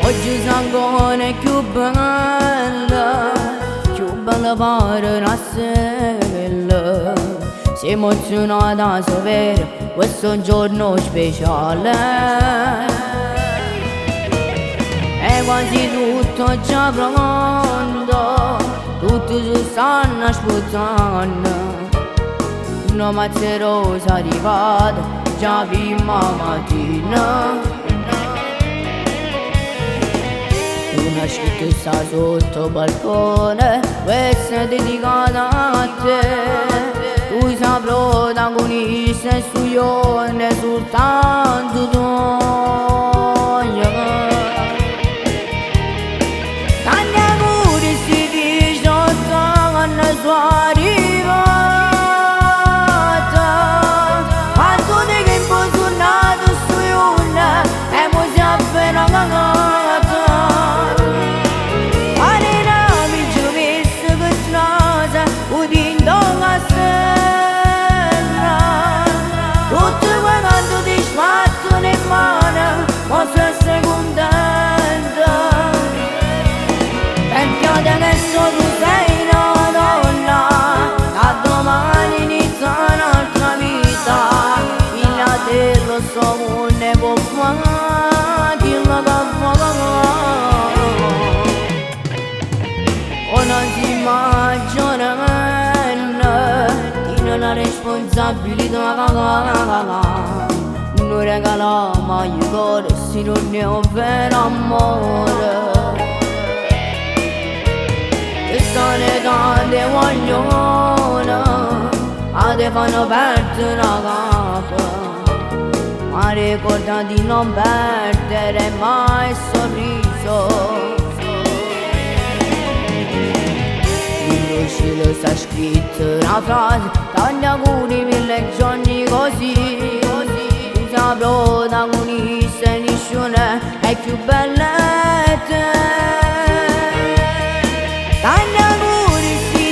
Oggi Sangone è più bella pare una stella. Si emozionata a sapere questo giorno speciale. È quasi tutto già pronto, tutti si stanno aspettando. Una mazzerosa arrivata già prima mattina. Una scritto sta sotto il balcone, questa è dedicata a te. Tu sei protagonista e studione soltanto tu. Tanti auguri sti 18 anni sono arrivata. Quanto di tempo sono nato studione e mo si è appena cagato. Posso essere contenta perché adesso tu sei una donna, da domani inizia un'altra vita. Figlia dello sto mondo può fare chi la fa. Ora si immagina di non ha responsabilità. Non regala mai cuore se non ne ho vero amore. E sono tante vogliono a te fanno perdere la capa, ma ricorda di non perdere mai il sorriso. In cielo sta scritta una frase, tanti auguri, 1000 giorni così. La protagonista nessuno è più bella di te. Tanti auguri sti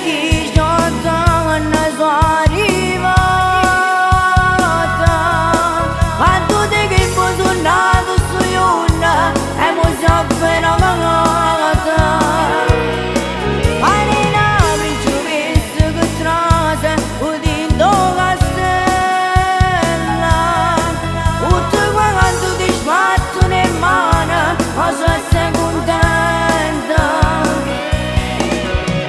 18 anni sono arrivata. Quanto di tempo sono nato su una e mo si è appena cagata. Marina mi ci ho visto che trase udendo posso essere contenta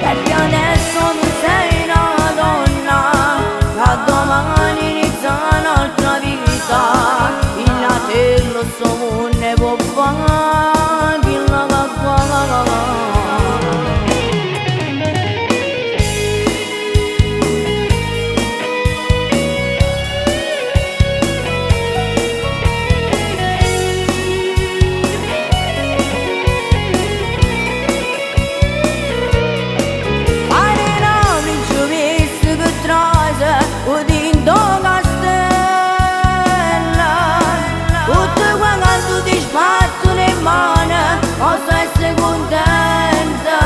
perché adesso tu sei una donna, da domani inizia un'altra vita. Il latello sto mondo può fare chi la fa. Udendo castella, tutti quando ti sbattono in mano, posso essere contenta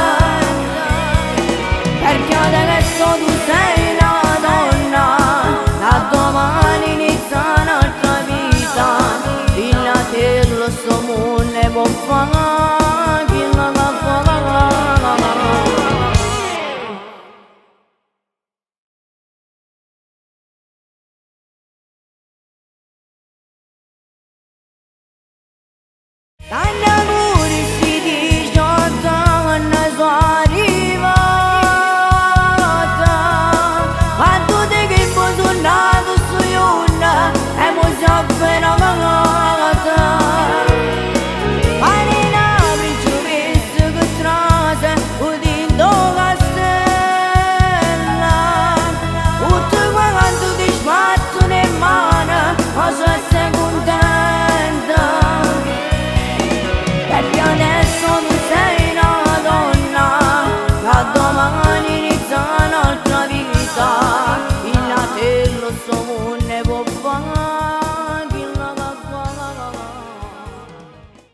perché adesso tu sei una donna, da domani inizia un'altra vita. Il latello sto mondo può fare